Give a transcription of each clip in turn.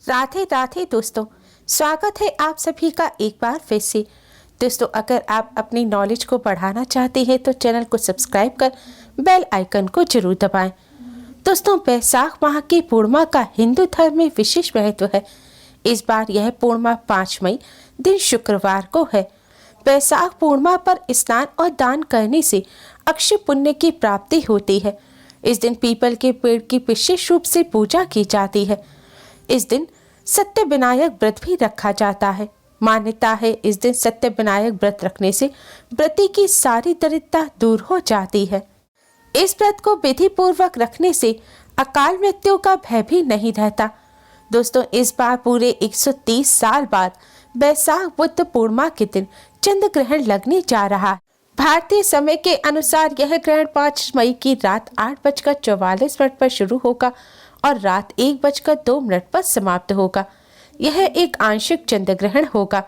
राधे राधे दोस्तों, स्वागत है आप सभी का एक बार फिर से। दोस्तों, अगर आप अपनी नॉलेज को बढ़ाना चाहते हैं तो चैनल को सब्सक्राइब कर बेल आइकन को जरूर दबाएं। दोस्तों, बैसाख माह की पूर्णिमा का हिंदू धर्म में विशेष महत्व है। इस बार यह पूर्णिमा 5 मई दिन शुक्रवार को है। बैसाख पूर्णिमा पर स्नान और दान करने से अक्षय पुण्य की प्राप्ति होती है। इस दिन पीपल के पेड़ की विशेष रूप से पूजा की जाती है। इस दिन सत्य विनायक व्रत भी रखा जाता है। मान्यता है इस दिन सत्य विनायक व्रत रखने से व्रती की सारी दरिद्रता दूर हो जाती है। इस व्रत को विधि पूर्वक रखने से अकाल मृत्यु का भय भी नहीं रहता। दोस्तों, इस बार पूरे 130 साल बाद बैसाख बुद्ध पूर्णिमा के दिन चंद्र ग्रहण लगने जा रहा है। भारतीय समय के अनुसार यह ग्रहण 5 मई की रात 8:44 पर शुरू होगा और रात 1:02 पर समाप्त होगा। यह एक आंशिक चंद्र ग्रहण होगा।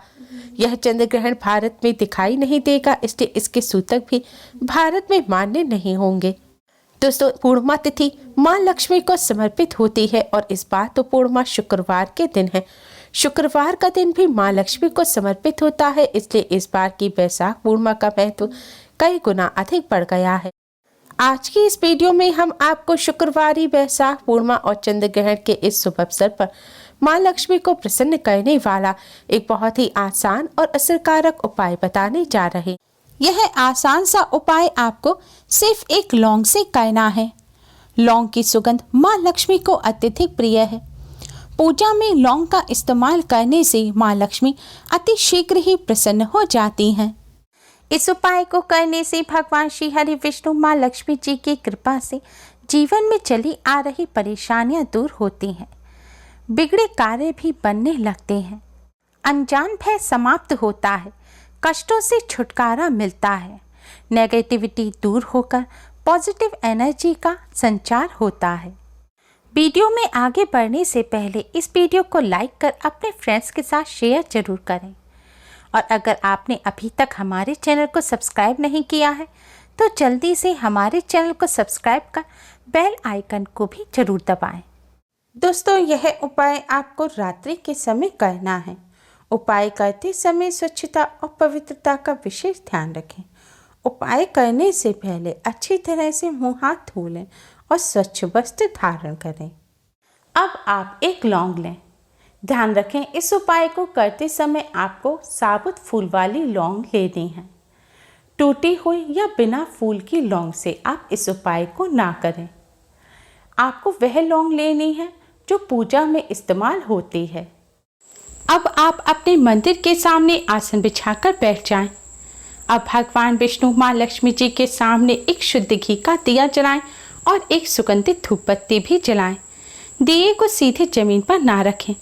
यह चंद्र ग्रहण भारत में दिखाई नहीं देगा, इसलिए इसके सूतक भी भारत में मान्य नहीं होंगे। दोस्तों, पूर्णिमा तिथि मां लक्ष्मी को समर्पित होती है और इस बार तो पूर्णिमा शुक्रवार के दिन है। शुक्रवार का दिन भी मां लक्ष्मी को समर्पित होता है, इसलिए इस बार की बैसाख पूर्णिमा का महत्व कई गुना अधिक बढ़ गया है। आज की इस वीडियो में हम आपको शुक्रवारी बैसाख पूर्णिमा और चंद्र ग्रहण के इस शुभ अवसर पर मां लक्ष्मी को प्रसन्न करने वाला एक बहुत ही आसान और असरकारक उपाय बताने जा रहे हैं। यह आसान सा उपाय आपको सिर्फ एक लौंग से करना है। लौंग की सुगंध मां लक्ष्मी को अत्यधिक प्रिय है। पूजा में लौंग का इस्तेमाल करने से मां लक्ष्मी अति शीघ्र ही प्रसन्न हो जाती हैं। इस उपाय को करने से भगवान श्री हरि विष्णु मां लक्ष्मी जी की कृपा से जीवन में चली आ रही परेशानियां दूर होती हैं। बिगड़े कार्य भी बनने लगते हैं। अनजान भय समाप्त होता है। कष्टों से छुटकारा मिलता है। नेगेटिविटी दूर होकर पॉजिटिव एनर्जी का संचार होता है। वीडियो में आगे बढ़ने से पहले इस वीडियो को लाइक कर अपने फ्रेंड्स के साथ शेयर जरूर करें। और अगर आपने अभी तक हमारे चैनल को सब्सक्राइब नहीं किया है तो जल्दी से हमारे चैनल को सब्सक्राइब कर बेल आइकन को भी जरूर दबाएं। दोस्तों, यह उपाय आपको रात्रि के समय करना है। उपाय करते समय स्वच्छता और पवित्रता का विशेष ध्यान रखें। उपाय करने से पहले अच्छी तरह से मुंह हाथ धो लें और स्वच्छ वस्त्र धारण करें। अब आप एक लौंग लें। ध्यान रखें, इस उपाय को करते समय आपको साबुत फूल वाली लौंग लेनी है। टूटी हुई या बिना फूल की लौंग से आप इस उपाय को ना करें। आपको वह लौंग लेनी है जो पूजा में इस्तेमाल होती है। अब आप अपने मंदिर के सामने आसन बिछाकर बैठ जाएं। अब भगवान विष्णु मां लक्ष्मी जी के सामने एक शुद्ध घी का दिया जलाएं और एक सुगंधित धूप बत्ती भी जलाएं। दिए को सीधे जमीन पर ना रखें।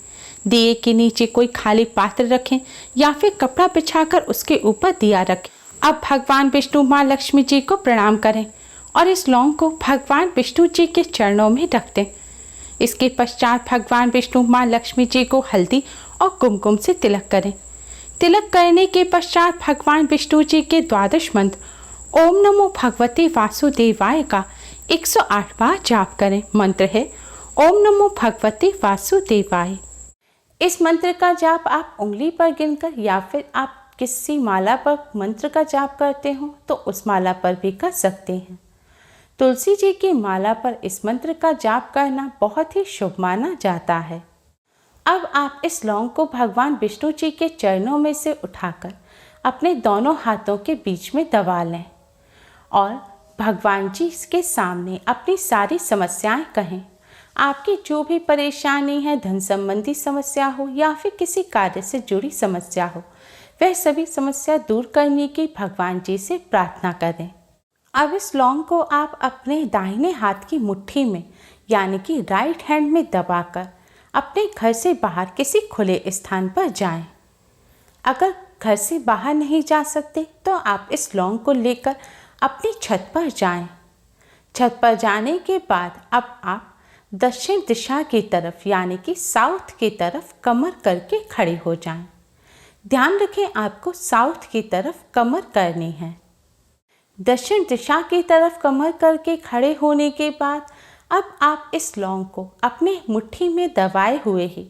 दिए के नीचे कोई खाली पात्र रखें या फिर कपड़ा बिछाकर उसके ऊपर दिया रखें। अब भगवान विष्णु मां लक्ष्मी जी को प्रणाम करें और इस लौंग को भगवान विष्णु जी के चरणों में रख दें। इसके पश्चात भगवान विष्णु मां लक्ष्मी जी को हल्दी और कुमकुम से तिलक करें। तिलक करने के पश्चात भगवान विष्णु जी के 12 मंत्र ओम नमो भगवते वासुदेवाय का 108 बार जाप करें। मंत्र है ओम नमो भगवते वासुदेवाय। इस मंत्र का जाप आप उंगली पर गिनकर या फिर आप किसी माला पर मंत्र का जाप करते हो तो उस माला पर भी कर सकते हैं। तुलसी जी की माला पर इस मंत्र का जाप करना बहुत ही शुभ माना जाता है। अब आप इस लौंग को भगवान विष्णु जी के चरणों में से उठाकर अपने दोनों हाथों के बीच में दबा लें और भगवान जी के सामने अपनी सारी समस्याएं कहें। आपकी जो भी परेशानी है, धन संबंधी समस्या हो या फिर किसी कार्य से जुड़ी समस्या हो, वह सभी समस्या दूर करने की भगवान जी से प्रार्थना करें। अब इस लौंग को आप अपने दाहिने हाथ की मुट्ठी में यानी कि राइट हैंड में दबाकर अपने घर से बाहर किसी खुले स्थान पर जाएं। अगर घर से बाहर नहीं जा सकते तो आप इस लौंग को लेकर अपनी छत पर जाएं। छत पर जाने के बाद अब आप दक्षिण दिशा की तरफ यानी कि साउथ की तरफ कमर करके खड़े हो जाएं। ध्यान रखें, आपको साउथ की तरफ कमर करनी है। दक्षिण दिशा की तरफ कमर करके खड़े होने के बाद अब आप इस लौंग को अपने मुट्ठी में दबाए हुए ही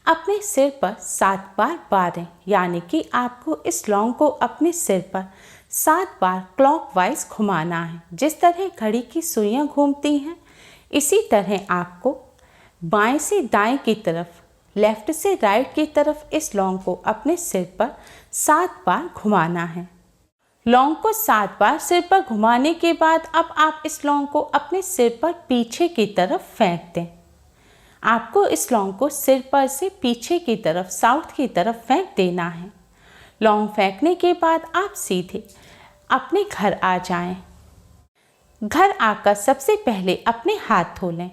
अपने सिर पर 7 बार बारें, यानी कि आपको इस लौंग को अपने सिर पर 7 बार क्लॉकवाइज घुमाना है। जिस तरह घड़ी की सुइयां घूमती हैं, इसी तरह आपको बाएं से दाएं की तरफ, लेफ्ट से राइट की तरफ इस लौंग को अपने सिर पर 7 बार घुमाना है। लौंग को 7 बार सिर पर घुमाने के बाद अब आप इस लौंग को अपने सिर पर पीछे की तरफ फेंक दें। आपको इस लौंग को सिर पर से पीछे की तरफ, साउथ की तरफ फेंक देना है। लौंग फेंकने के बाद आप सीधे अपने घर आ जाएं। घर आकर सबसे पहले अपने हाथ धो लें।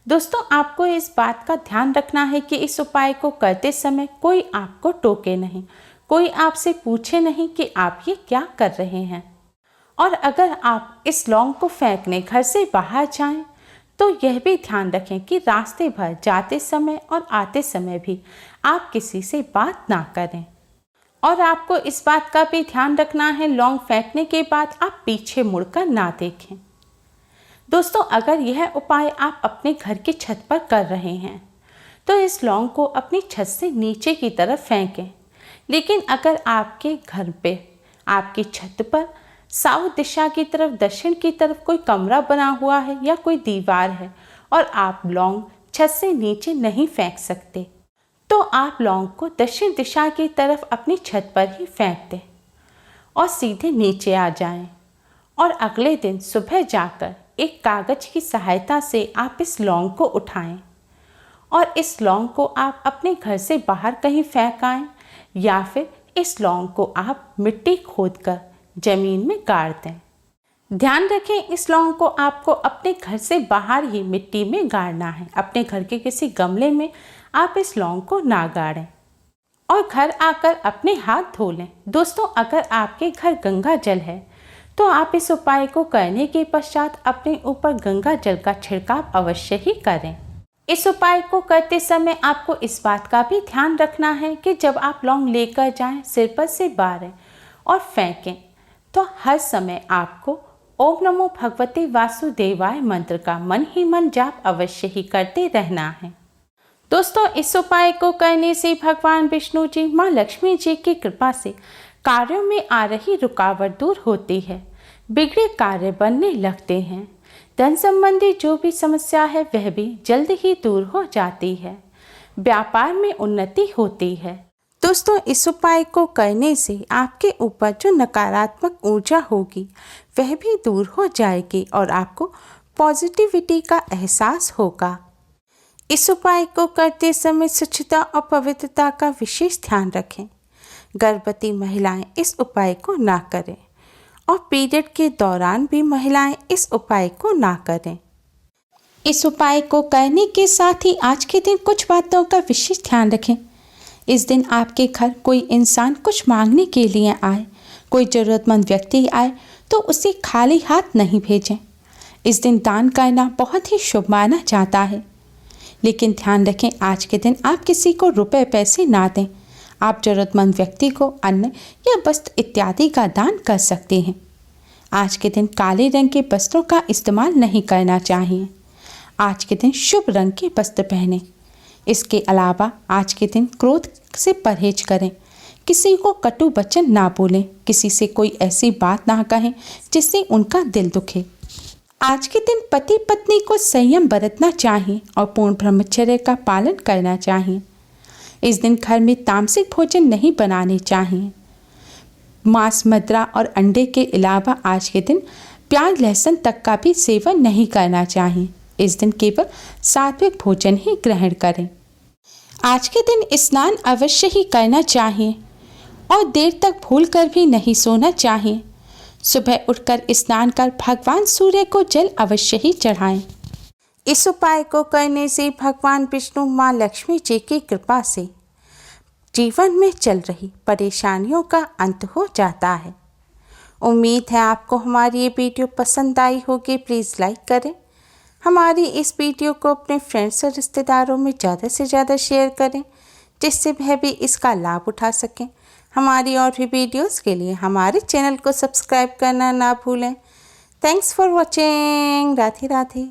दोस्तों, आपको इस बात का ध्यान रखना है कि इस उपाय को करते समय कोई आपको टोके नहीं, कोई आपसे पूछे नहीं कि आप ये क्या कर रहे हैं। और अगर आप इस लौंग को फेंकने घर से बाहर जाएं, तो यह भी ध्यान रखें कि रास्ते भर जाते समय और आते समय भी आप किसी से बात ना करें। और आपको इस बात का भी ध्यान रखना है, लौंग फेंकने के बाद आप पीछे मुड़कर ना देखें। दोस्तों, अगर यह उपाय आप अपने घर की छत पर कर रहे हैं, तो इस लौंग को अपनी छत से नीचे की तरफ फेंकें। लेकिन अगर आपके घर पे, आपकी छत पर साउथ दिशा की तरफ, दक्षिण की तरफ कोई कमरा बना हुआ है या कोई दीवार है और आप लौंग छत से नीचे नहीं फेंक सकते, तो आप लौंग को दक्षिण दिशा की तरफ अपनी छत पर ही फेंक दें और सीधे नीचे आ जाएं। और अगले दिन सुबह जाकर एक कागज की सहायता से आप इस लौंग को उठाएं और इस लौंग को आप अपने घर से बाहर कहीं फेंक आएं, या फिर इस लौंग को आप मिट्टी खोदकर जमीन में गाड़ दें। ध्यान रखें, इस लौंग को आपको अपने घर से बाहर ही मिट्टी में गाड़ना है। अपने घर के किसी गमले में आप इस लौंग को ना गाड़ें और घर आकर अपने हाथ धो लें। दोस्तों, अगर आपके घर गंगा जल है, तो आप इस उपाय को करने के पश्चात अपने ऊपर गंगा जल का छिड़काव अवश्य ही करें। इस उपाय को करते समय आपको इस बात का भी ध्यान रखना है कि जब आप लौंग लेकर जाएं, सिर पर से बारें और फेंकें, तो हर समय आपको ओम नमो भगवते वासुदेवाय मंत्र का मन ही मन जाप अवश्य ही करते रहना है। दोस्तों, इस उपाय को करने से भगवान विष्णु जी, माँ लक्ष्मी जी की कृपा से कार्यों में आ रही रुकावट दूर होती है, बिगड़े कार्य बनने लगते हैं, धन संबंधी जो भी समस्या है वह भी जल्द ही दूर हो जाती है, व्यापार में उन्नति होती है। दोस्तों, इस उपाय को करने से आपके ऊपर जो नकारात्मक ऊर्जा होगी वह भी दूर हो जाएगी और आपको पॉजिटिविटी का एहसास होगा। इस उपाय को करते समय स्वच्छता और पवित्रता का विशेष ध्यान रखें। गर्भवती महिलाएं इस उपाय को ना करें और पीरियड के दौरान भी महिलाएं इस उपाय को ना करें। इस उपाय को करने के साथ ही आज के दिन कुछ बातों का विशेष ध्यान रखें। इस दिन आपके घर कोई इंसान कुछ मांगने के लिए आए, कोई ज़रूरतमंद व्यक्ति आए, तो उसे खाली हाथ नहीं भेजें। इस दिन दान करना बहुत ही शुभ माना जाता है। लेकिन ध्यान रखें, आज के दिन आप किसी को रुपए पैसे ना दें। आप ज़रूरतमंद व्यक्ति को अन्न या वस्त्र इत्यादि का दान कर सकते हैं। आज के दिन काले रंग के वस्त्रों का इस्तेमाल नहीं करना चाहिए। आज के दिन शुभ रंग के वस्त्र पहनें। इसके अलावा आज के दिन क्रोध से परहेज करें। किसी को कटु वचन ना बोलें, किसी से कोई ऐसी बात ना कहें जिससे उनका दिल दुखे। आज के दिन पति पत्नी को संयम बरतना चाहिए और पूर्ण ब्रह्मचर्य का पालन करना चाहिए। इस दिन घर में तामसिक भोजन नहीं बनाने चाहिए। मांस, मदिरा और अंडे के अलावा आज के दिन प्याज लहसुन तक का भी सेवन नहीं करना चाहिए। इस दिन केवल सात्विक भोजन ही ग्रहण करें। आज के दिन स्नान अवश्य ही करना चाहिए और देर तक भूलकर भी नहीं सोना चाहिए। सुबह उठकर स्नान कर भगवान सूर्य को जल अवश्य ही चढ़ाएं। इस उपाय को करने से भगवान विष्णु, माँ लक्ष्मी जी की कृपा से जीवन में चल रही परेशानियों का अंत हो जाता है। उम्मीद है आपको हमारी ये वीडियो पसंद आई होगी। प्लीज़ लाइक करें। हमारी इस वीडियो को अपने फ्रेंड्स और रिश्तेदारों में ज़्यादा से ज़्यादा शेयर करें, जिससे वह भी इसका लाभ उठा सकें। हमारी और भी वीडियोस के लिए हमारे चैनल को सब्सक्राइब करना ना भूलें। Thanks for watching. Radhe Radhe.